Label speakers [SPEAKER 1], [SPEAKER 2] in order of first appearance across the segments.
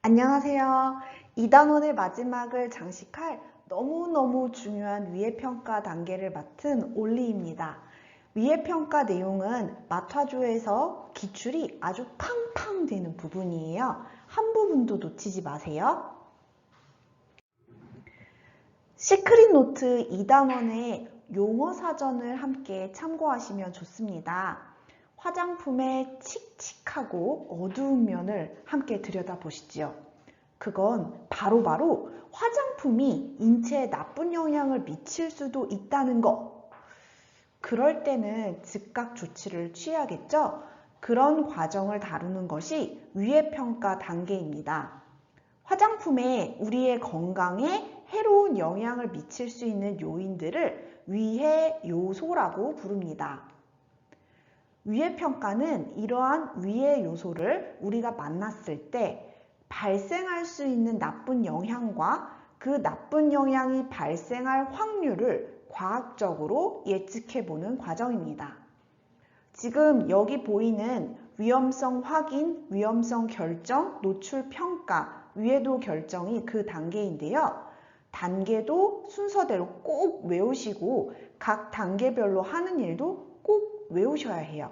[SPEAKER 1] 안녕하세요. 2단원의 마지막을 장식할 너무너무 중요한 위해평가 단계를 맡은 올리입니다. 위해평가 내용은 마타조에서 기출이 아주 팡팡 되는 부분이에요. 한 부분도 놓치지 마세요. 시크릿 노트 2단원의 용어 사전을 함께 참고하시면 좋습니다. 화장품의 칙칙하고 어두운 면을 함께 들여다보시죠. 그건 바로 화장품이 인체에 나쁜 영향을 미칠 수도 있다는 거. 그럴 때는 즉각 조치를 취해야겠죠? 그런 과정을 다루는 것이 위해평가 단계입니다. 화장품에 우리의 건강에 해로운 영향을 미칠 수 있는 요인들을 위해 요소라고 부릅니다. 위해평가는 이러한 위해 요소를 우리가 만났을 때 발생할 수 있는 나쁜 영향과 그 나쁜 영향이 발생할 확률을 과학적으로 예측해보는 과정입니다. 지금 여기 보이는 위험성 확인, 위험성 결정, 노출 평가, 위해도 결정이 그 단계인데요. 단계도 순서대로 꼭 외우시고 각 단계별로 하는 일도 꼭 외우셔야 해요.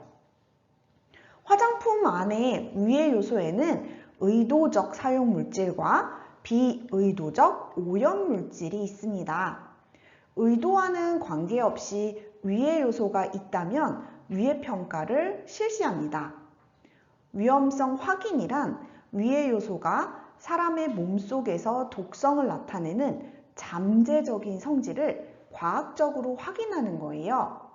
[SPEAKER 1] 화장품 안에 위해 요소에는 의도적 사용 물질과 비의도적 오염 물질이 있습니다. 의도와는 관계없이 위해 요소가 있다면 위해 평가를 실시합니다. 위험성 확인이란 위해 요소가 사람의 몸속에서 독성을 나타내는 잠재적인 성질을 과학적으로 확인하는 거예요.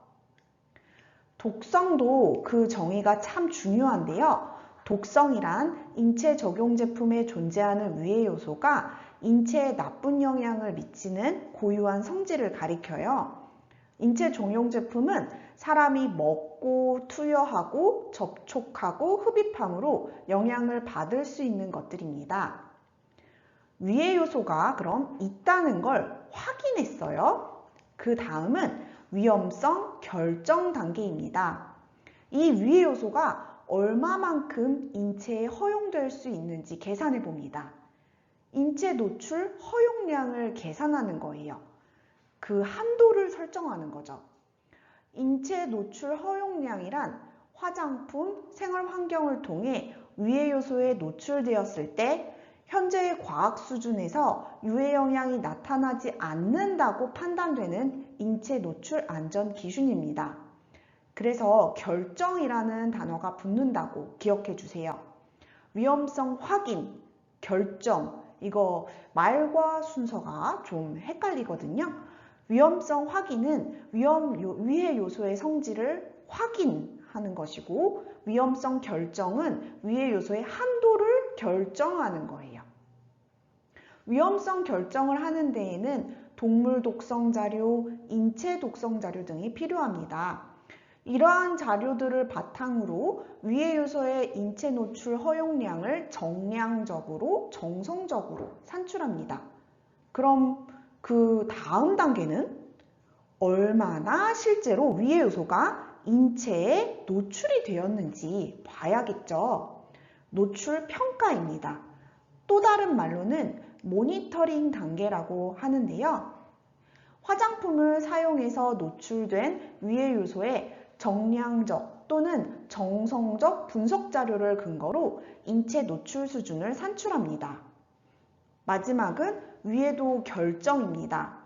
[SPEAKER 1] 독성도 그 정의가 참 중요한데요. 독성이란 인체 적용 제품에 존재하는 위해 요소가 인체에 나쁜 영향을 미치는 고유한 성질을 가리켜요. 인체 종용 제품은 사람이 먹고 투여하고 접촉하고 흡입함으로 영향을 받을 수 있는 것들입니다. 위해 요소가 그럼 있다는 걸 확인했어요. 그 다음은 위험성 결정 단계입니다. 이 위해 요소가 얼마만큼 인체에 허용될 수 있는지 계산해 봅니다. 인체 노출 허용량을 계산하는 거예요. 그 한도를 설정하는 거죠. 인체 노출 허용량이란 화장품, 생활 환경을 통해 위해 요소에 노출되었을 때 현재의 과학 수준에서 유해 영향이 나타나지 않는다고 판단되는 인체 노출 안전 기준입니다. 그래서 결정이라는 단어가 붙는다고 기억해 주세요. 위험성 확인, 결정, 이거 말과 순서가 좀 헷갈리거든요. 위험성 확인은 위해 요소의 성질을 확인하는 것이고 위험성 결정은 위해 요소의 한도를 결정하는 거예요. 위험성 결정을 하는 데에는 동물 독성 자료, 인체 독성 자료 등이 필요합니다. 이러한 자료들을 바탕으로 위해 요소의 인체 노출 허용량을 정량적으로, 정성적으로 산출합니다. 그럼 그 다음 단계는 얼마나 실제로 위해 요소가 인체에 노출이 되었는지 봐야겠죠. 노출 평가입니다. 또 다른 말로는 모니터링 단계라고 하는데요. 화장품을 사용해서 노출된 위해 요소의 정량적 또는 정성적 분석 자료를 근거로 인체 노출 수준을 산출합니다. 마지막은 위해도 결정입니다.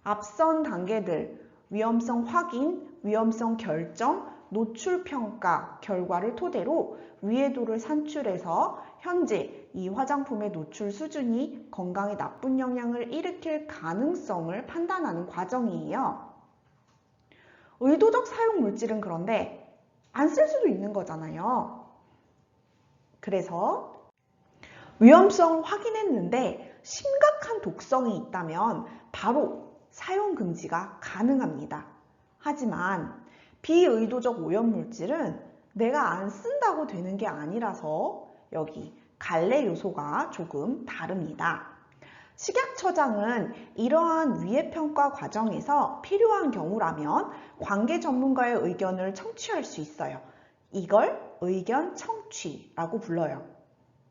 [SPEAKER 1] 앞선 단계들, 위험성 확인, 위험성 결정, 노출 평가 결과를 토대로 위해도를 산출해서 현재 이 화장품의 노출 수준이 건강에 나쁜 영향을 일으킬 가능성을 판단하는 과정이에요. 의도적 사용 물질은 그런데 안 쓸 수도 있는 거잖아요. 그래서 위험성을 확인했는데 심각한 독성이 있다면 바로 사용 금지가 가능합니다. 하지만 비의도적 오염물질은 내가 안 쓴다고 되는 게 아니라서 여기 갈래 요소가 조금 다릅니다. 식약처장은 이러한 위해평가 과정에서 필요한 경우라면 관계 전문가의 의견을 청취할 수 있어요. 이걸 의견 청취라고 불러요.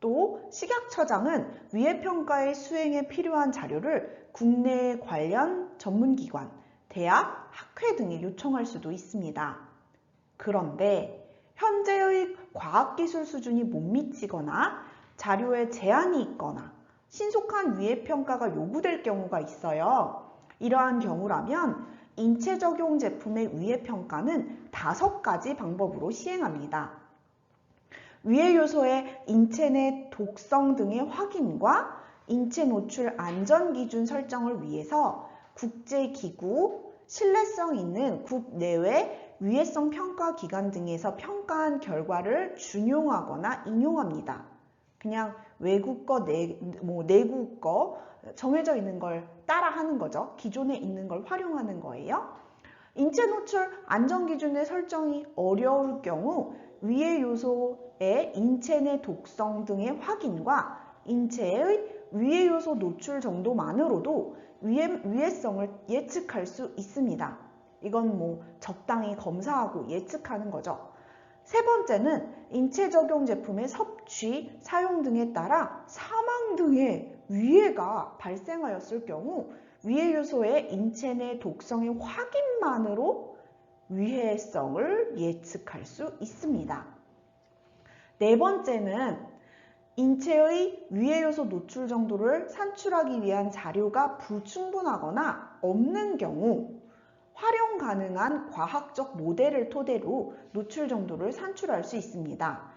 [SPEAKER 1] 또 식약처장은 위해 평가의 수행에 필요한 자료를 국내 관련 전문기관, 대학, 학회 등에 요청할 수도 있습니다. 그런데 현재의 과학기술 수준이 못 미치거나 자료에 제한이 있거나 신속한 위해 평가가 요구될 경우가 있어요. 이러한 경우라면 인체 적용 제품의 위해 평가는 5가지 방법으로 시행합니다. 위해 요소의 인체 내 독성 등의 확인과 인체 노출 안전 기준 설정을 위해서 국제기구, 신뢰성 있는 국내외 위해성 평가 기관 등에서 평가한 결과를 준용하거나 인용합니다. 그냥 외국 거, 내국 거 정해져 있는 걸 따라하는 거죠. 기존에 있는 걸 활용하는 거예요. 인체 노출 안전 기준의 설정이 어려울 경우 위해 요소의 인체 내 독성 등의 확인과 인체의 위해 요소 노출 정도만으로도 위해성을 예측할 수 있습니다. 이건 적당히 검사하고 예측하는 거죠. 세 번째는 인체 적용 제품의 섭취, 사용 등에 따라 사망 등의 위해가 발생하였을 경우 위해 요소의 인체 내 독성의 확인만으로 위해성을 예측할 수 있습니다. 네 번째는 인체의 위해 요소 노출 정도를 산출하기 위한 자료가 불충분하거나 없는 경우 활용 가능한 과학적 모델을 토대로 노출 정도를 산출할 수 있습니다.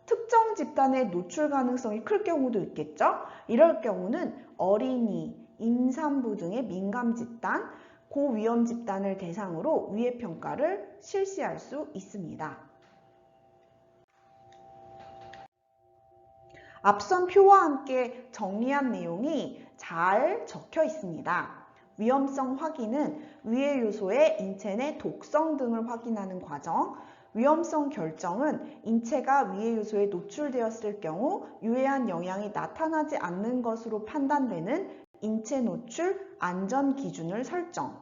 [SPEAKER 1] 특정 집단의 노출 가능성이 클 경우도 있겠죠? 이럴 경우는 어린이, 임산부 등의 민감 집단, 고위험 집단을 대상으로 위해 평가를 실시할 수 있습니다. 앞선 표와 함께 정리한 내용이 잘 적혀 있습니다. 위험성 확인은 위해 요소의 인체 내 독성 등을 확인하는 과정, 위험성 결정은 인체가 위해 요소에 노출되었을 경우 유해한 영향이 나타나지 않는 것으로 판단되는 인체 노출 안전 기준을 설정,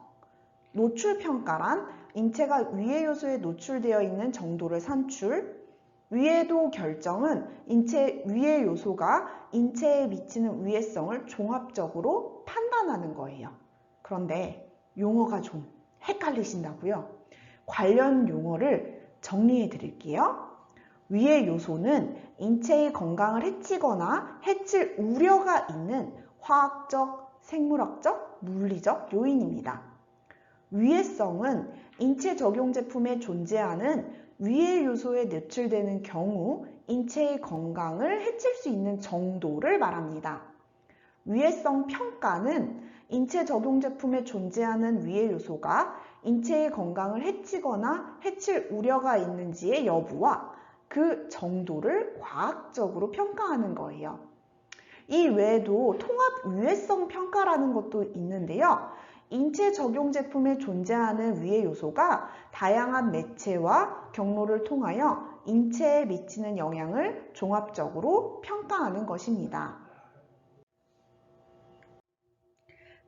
[SPEAKER 1] 노출 평가란 인체가 위해 요소에 노출되어 있는 정도를 산출, 위해도 결정은 인체 위해 요소가 인체에 미치는 위해성을 종합적으로 판단하는 거예요. 그런데 용어가 좀 헷갈리신다고요? 관련 용어를 정리해 드릴게요. 위해 요소는 인체의 건강을 해치거나 해칠 우려가 있는 화학적, 생물학적, 물리적 요인입니다. 위해성은 인체 적용 제품에 존재하는 위해 요소에 노출되는 경우 인체의 건강을 해칠 수 있는 정도를 말합니다. 위해성 평가는 인체 적용 제품에 존재하는 위해 요소가 인체의 건강을 해치거나 해칠 우려가 있는지의 여부와 그 정도를 과학적으로 평가하는 거예요. 이 외에도 통합 위해성 평가라는 것도 있는데요. 인체 적용 제품에 존재하는 위해 요소가 다양한 매체와 경로를 통하여 인체에 미치는 영향을 종합적으로 평가하는 것입니다.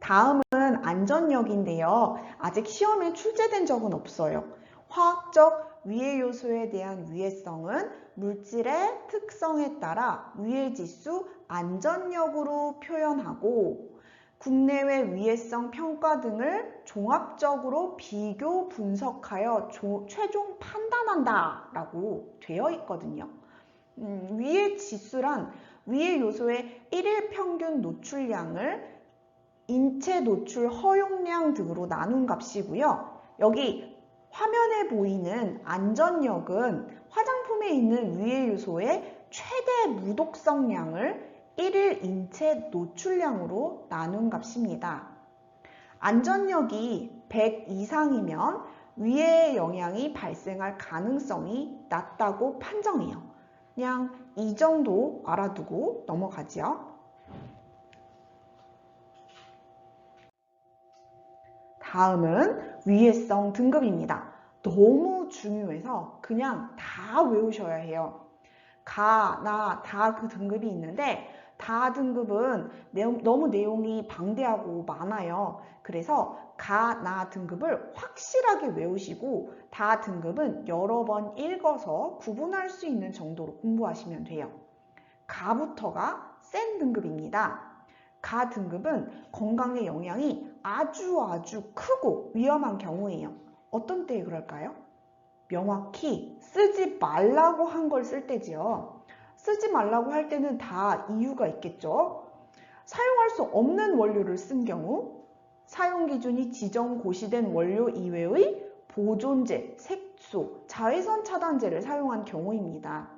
[SPEAKER 1] 다음은 안전력인데요. 아직 시험에 출제된 적은 없어요. 화학적 위해 요소에 대한 위해성은 물질의 특성에 따라 위해지수 안전력으로 표현하고 국내외 위해성 평가 등을 종합적으로 비교 분석하여 최종 판단한다 라고 되어 있거든요. 위해 지수란 위해 요소의 1일 평균 노출량을 인체 노출 허용량 등으로 나눈 값이고요. 여기 화면에 보이는 안전력은 화장품에 있는 위해 요소의 최대 무독성량을 1일 인체 노출량으로 나눈 값입니다. 안전력이 100 이상이면 위해 영향이 발생할 가능성이 낮다고 판정해요. 그냥 이 정도 알아두고 넘어가죠. 다음은 위해성 등급입니다. 너무 중요해서 그냥 다 외우셔야 해요. 가, 나, 다 그 등급이 있는데 다 등급은 너무 내용이 방대하고 많아요. 그래서 가, 나 등급을 확실하게 외우시고 다 등급은 여러 번 읽어서 구분할 수 있는 정도로 공부하시면 돼요. 가부터가 센 등급입니다. 가 등급은 건강에 영향이 아주 크고 위험한 경우예요. 어떤 때에 그럴까요? 명확히 쓰지 말라고 한 걸 쓸 때지요. 쓰지 말라고 할 때는 다 이유가 있겠죠. 사용할 수 없는 원료를 쓴 경우, 사용 기준이 지정 고시된 원료 이외의 보존제, 색소, 자외선 차단제를 사용한 경우입니다.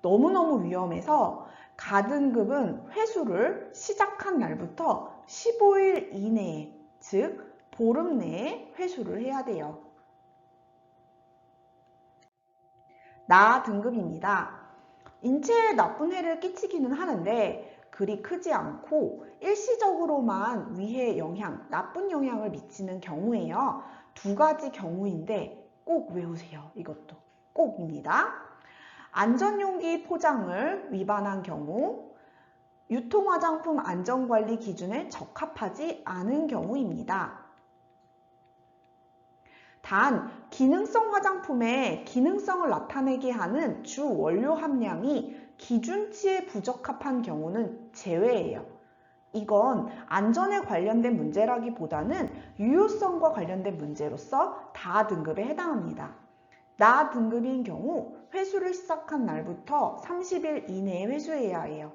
[SPEAKER 1] 너무너무 위험해서 가등급은 회수를 시작한 날부터 15일 이내에, 즉 보름 내에 회수를 해야 돼요. 나 등급입니다. 인체에 나쁜 해를 끼치기는 하는데 그리 크지 않고 일시적으로만 위해 영향, 나쁜 영향을 미치는 경우예요. 두 가지 경우인데 꼭 외우세요. 이것도 꼭입니다. 안전용기 포장을 위반한 경우, 유통화장품 안전관리 기준에 적합하지 않은 경우입니다. 단, 기능성 화장품의 기능성을 나타내게 하는 주 원료 함량이 기준치에 부적합한 경우는 제외예요. 이건 안전에 관련된 문제라기보다는 유효성과 관련된 문제로서 다 등급에 해당합니다. 나 등급인 경우 회수를 시작한 날부터 30일 이내에 회수해야 해요.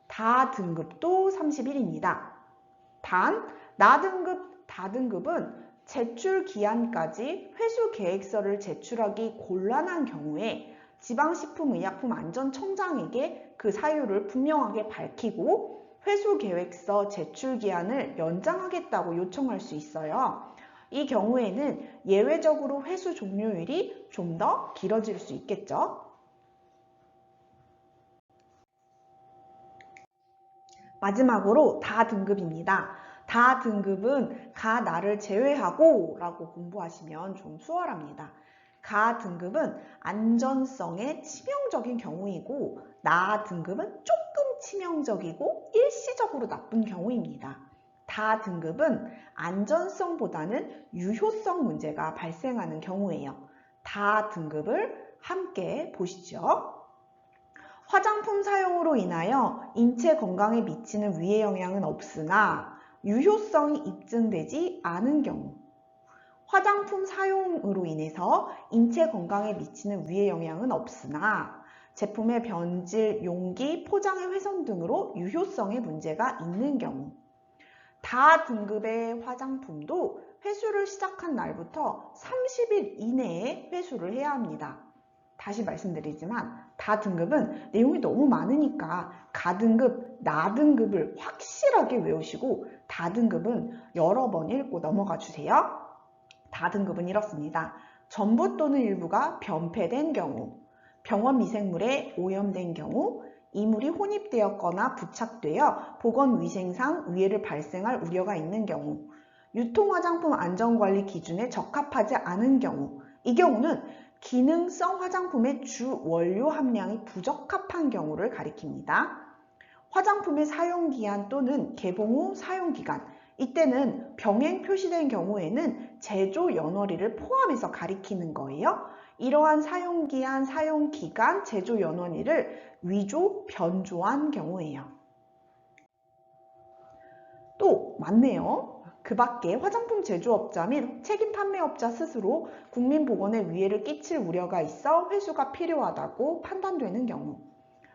[SPEAKER 1] 다 등급도 30일입니다. 단, 나 등급, 다 등급은 제출 기한까지 회수 계획서를 제출하기 곤란한 경우에 지방식품의약품안전청장에게 그 사유를 분명하게 밝히고 회수 계획서 제출 기한을 연장하겠다고 요청할 수 있어요. 이 경우에는 예외적으로 회수 종료일이 좀 더 길어질 수 있겠죠. 마지막으로 다 등급입니다. 다 등급은 가 나를 제외하고 라고 공부하시면 좀 수월합니다. 가 등급은 안전성에 치명적인 경우이고 나 등급은 조금 치명적이고 일시적으로 나쁜 경우입니다. 다 등급은 안전성보다는 유효성 문제가 발생하는 경우예요. 다 등급을 함께 보시죠. 화장품 사용으로 인하여 인체 건강에 미치는 위해 영향은 없으나 유효성이 입증되지 않은 경우, 화장품 사용으로 인해서 인체 건강에 미치는 위해 영향은 없으나 제품의 변질, 용기, 포장의 훼손 등으로 유효성에 문제가 있는 경우, 다 등급의 화장품도 회수를 시작한 날부터 30일 이내에 회수를 해야 합니다. 다시 말씀드리지만 다 등급은 내용이 너무 많으니까 가 등급, 나 등급을 확실하게 외우시고 다 등급은 여러 번 읽고 넘어가 주세요. 다 등급은 이렇습니다. 전부 또는 일부가 변폐된 경우, 병원 미생물에 오염된 경우, 이물이 혼입되었거나 부착되어 보건위생상 위해를 발생할 우려가 있는 경우, 유통화장품 안전관리 기준에 적합하지 않은 경우, 이 경우는 기능성 화장품의 주 원료 함량이 부적합한 경우를 가리킵니다. 화장품의 사용기한 또는 개봉 후 사용기간, 이때는 병행 표시된 경우에는 제조 연월일을 포함해서 가리키는 거예요. 이러한 사용기한, 사용기간, 제조 연월일을 위조, 변조한 경우예요. 또 많네요. 그 밖에 화장품 제조업자 및 책임 판매업자 스스로 국민보건에 위해를 끼칠 우려가 있어 회수가 필요하다고 판단되는 경우,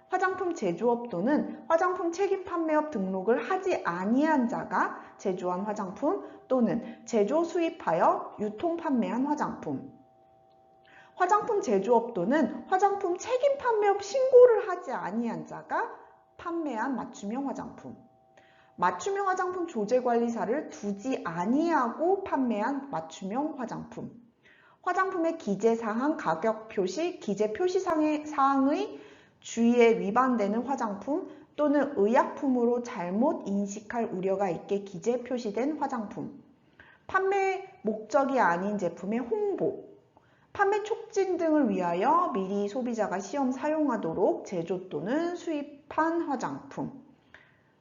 [SPEAKER 1] 화장품 제조업 또는 화장품 책임 판매업 등록을 하지 아니한 자가 제조한 화장품 또는 제조 수입하여 유통 판매한 화장품, 화장품 제조업 또는 화장품 책임 판매업 신고를 하지 아니한 자가 판매한 맞춤형 화장품, 맞춤형 화장품 조제관리사를 두지 아니하고 판매한 맞춤형 화장품, 화장품의 기재사항, 가격 표시, 기재 표시사항의 주의에 위반되는 화장품 또는 의약품으로 잘못 인식할 우려가 있게 기재 표시된 화장품, 판매 목적이 아닌 제품의 홍보, 판매 촉진 등을 위하여 미리 소비자가 시험 사용하도록 제조 또는 수입한 화장품,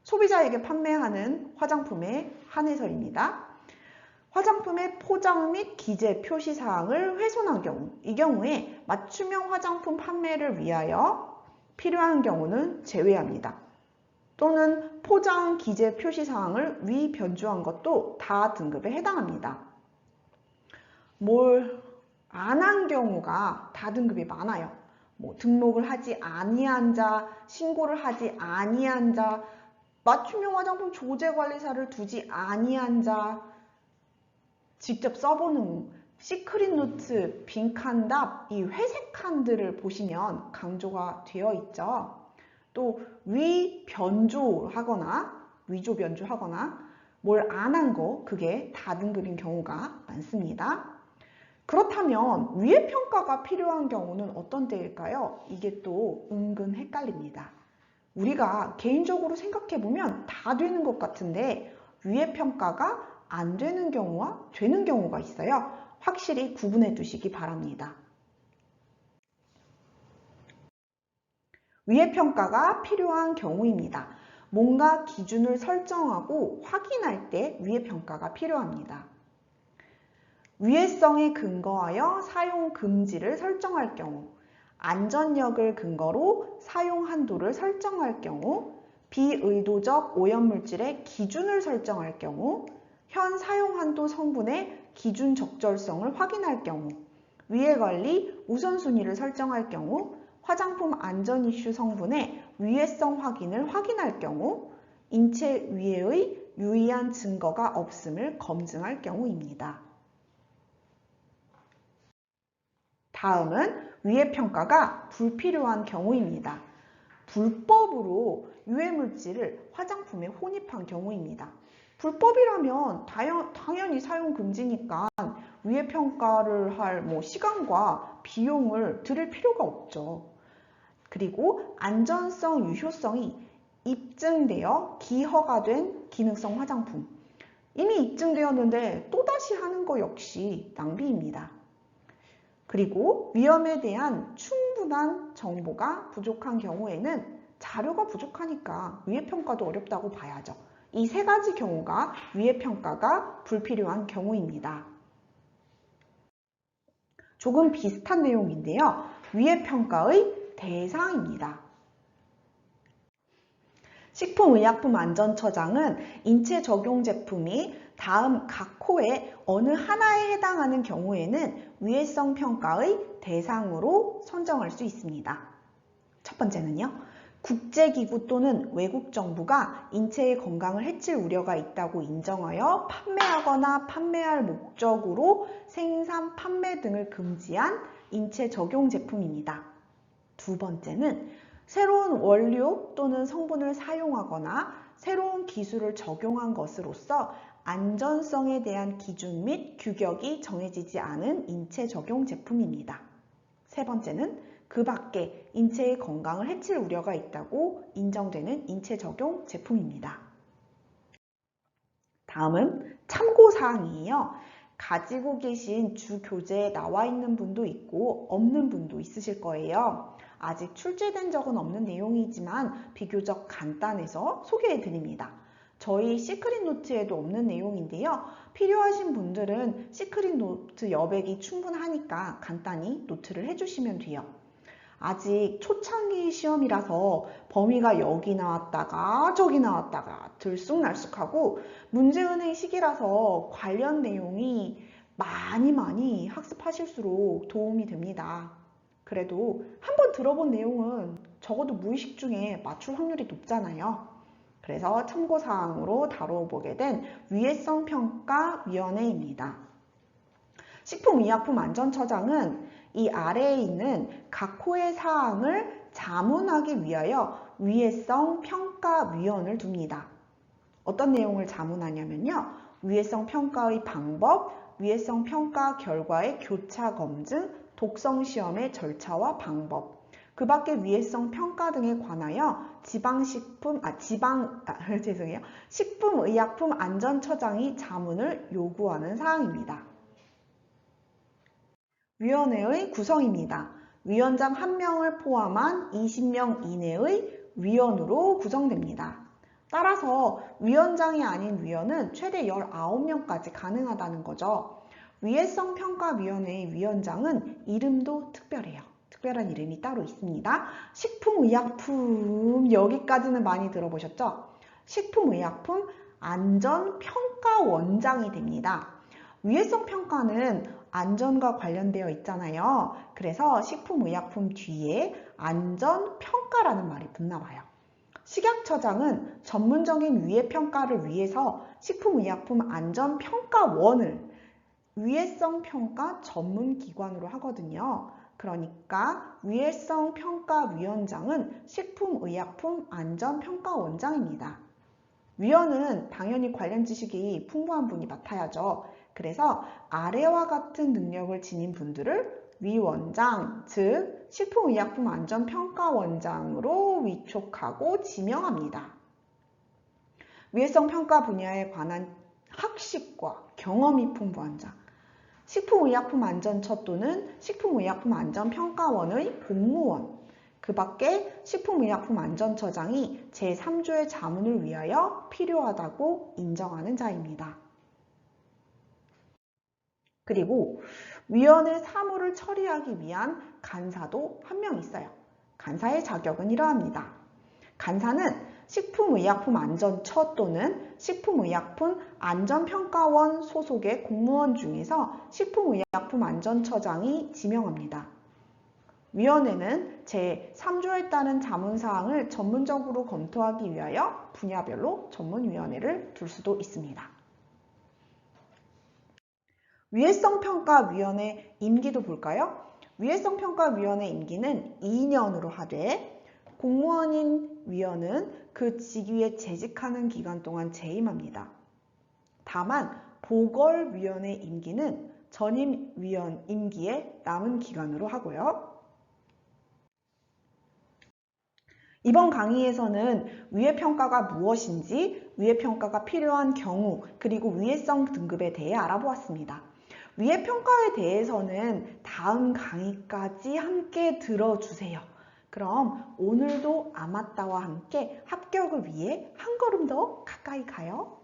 [SPEAKER 1] 소비자에게 판매하는 화장품의 한해설입니다. 화장품의 포장 및 기재 표시사항을 훼손한 경우, 이 경우에 맞춤형 화장품 판매를 위하여 필요한 경우는 제외합니다. 또는 포장 기재 표시사항을 위 변조한 것도 다 등급에 해당합니다. 뭘 안 한 경우가 다 등급이 많아요. 등록을 하지 아니한 자, 신고를 하지 아니한 자, 맞춤형 화장품 조제관리사를 두지 아니한 자, 직접 써보는 시크릿 노트, 빈칸답, 이 회색 칸들을 보시면 강조가 되어 있죠. 또 위 변조하거나 위조 변조하거나 뭘 안 한 거, 그게 다등급인 경우가 많습니다. 그렇다면 위의 평가가 필요한 경우는 어떤 때일까요? 이게 또 은근 헷갈립니다. 우리가 개인적으로 생각해보면 다 되는 것 같은데 위의 평가가 안 되는 경우와 되는 경우가 있어요. 확실히 구분해 두시기 바랍니다. 위의 평가가 필요한 경우입니다. 뭔가 기준을 설정하고 확인할 때 위의 평가가 필요합니다. 위해성에 근거하여 사용 금지를 설정할 경우, 안전력을 근거로 사용 한도를 설정할 경우, 비의도적 오염물질의 기준을 설정할 경우, 현 사용 한도 성분의 기준 적절성을 확인할 경우, 위해 관리 우선순위를 설정할 경우, 화장품 안전 이슈 성분의 위해성 확인을 확인할 경우, 인체 위해의 유의한 증거가 없음을 검증할 경우입니다. 다음은 위의 평가가 불필요한 경우입니다. 불법으로 유해물질을 화장품에 혼입한 경우입니다. 불법이라면 당연히 사용 금지니까 위의 평가를 할 시간과 비용을 들일 필요가 없죠. 그리고 안전성, 유효성이 입증되어 기허가된 기능성 화장품. 이미 입증되었는데 또다시 하는 거 역시 낭비입니다. 그리고 위험에 대한 충분한 정보가 부족한 경우에는 자료가 부족하니까 위의 평가도 어렵다고 봐야죠. 이 세 가지 경우가 위의 평가가 불필요한 경우입니다. 조금 비슷한 내용인데요. 위의 평가의 대상입니다. 식품의약품안전처장은 인체 적용 제품이 다음 각 호의 어느 하나에 해당하는 경우에는 위해성 평가의 대상으로 선정할 수 있습니다. 첫 번째는요. 국제기구 또는 외국 정부가 인체의 건강을 해칠 우려가 있다고 인정하여 판매하거나 판매할 목적으로 생산, 판매 등을 금지한 인체 적용 제품입니다. 두 번째는 새로운 원료 또는 성분을 사용하거나 새로운 기술을 적용한 것으로서 안전성에 대한 기준 및 규격이 정해지지 않은 인체 적용 제품입니다. 세 번째는 그 밖에 인체의 건강을 해칠 우려가 있다고 인정되는 인체 적용 제품입니다. 다음은 참고사항이에요. 가지고 계신 주 교재에 나와 있는 분도 있고 없는 분도 있으실 거예요. 아직 출제된 적은 없는 내용이지만 비교적 간단해서 소개해 드립니다. 저희 시크릿 노트에도 없는 내용인데요. 필요하신 분들은 시크릿 노트 여백이 충분하니까 간단히 노트를 해주시면 돼요. 아직 초창기 시험이라서 범위가 여기 나왔다가 저기 나왔다가 들쑥날쑥하고 문제은행 시기라서 관련 내용이 많이 학습하실수록 도움이 됩니다. 그래도 한번 들어본 내용은 적어도 무의식 중에 맞출 확률이 높잖아요. 그래서 참고사항으로 다뤄보게 된 위해성평가위원회입니다. 식품의약품안전처장은 이 아래에 있는 각 호의 사항을 자문하기 위하여 위해성평가위원을 둡니다. 어떤 내용을 자문하냐면요. 위해성평가의 방법, 위해성평가 결과의 교차 검증, 독성시험의 절차와 방법, 그 밖에 위해성 평가 등에 관하여 식품의약품안전처장이 자문을 요구하는 사항입니다. 위원회의 구성입니다. 위원장 1명을 포함한 20명 이내의 위원으로 구성됩니다. 따라서 위원장이 아닌 위원은 최대 19명까지 가능하다는 거죠. 위해성평가위원회의 위원장은 이름도 특별해요. 특별한 이름이 따로 있습니다. 식품의약품, 여기까지는 많이 들어보셨죠? 식품의약품 안전평가원장이 됩니다. 위해성 평가는 안전과 관련되어 있잖아요. 그래서 식품의약품 뒤에 안전평가라는 말이 붙나 봐요. 식약처장은 전문적인 위해평가를 위해서 식품의약품 안전평가원을 위해성평가 전문기관으로 하거든요. 그러니까 위해성평가위원장은 식품의약품 안전평가원장입니다. 위원은 당연히 관련 지식이 풍부한 분이 맡아야죠. 그래서 아래와 같은 능력을 지닌 분들을 위원장, 즉 식품의약품 안전평가원장으로 위촉하고 지명합니다. 위해성 평가 분야에 관한 학식과 경험이 풍부한 자, 식품의약품 안전처 또는 식품의약품 안전평가원의 공무원, 그 밖에 식품의약품 안전처장이 제3조의 자문을 위하여 필요하다고 인정하는 자입니다. 그리고 위원회 사무를 처리하기 위한 간사도 한 명 있어요. 간사의 자격은 이러합니다. 간사는 식품의약품 안전처 또는 식품의약품 안전평가원 소속의 공무원 중에서 식품의약품 안전처장이 지명합니다. 위원회는 제3조에 따른 자문사항을 전문적으로 검토하기 위하여 분야별로 전문위원회를 둘 수도 있습니다. 위해성평가위원회 임기도 볼까요? 위해성평가위원회 임기는 2년으로 하되 공무원인 위원은 그 직위에 재직하는 기간 동안 재임합니다. 다만 보궐위원회 임기는 전임 위원 임기에 남은 기간으로 하고요. 이번 강의에서는 위해평가가 무엇인지, 위해평가가 필요한 경우, 그리고 위해성 등급에 대해 알아보았습니다. 위해평가에 대해서는 다음 강의까지 함께 들어주세요. 그럼 오늘도 아마따와 함께 합격을 위해 한 걸음 더 가까이 가요.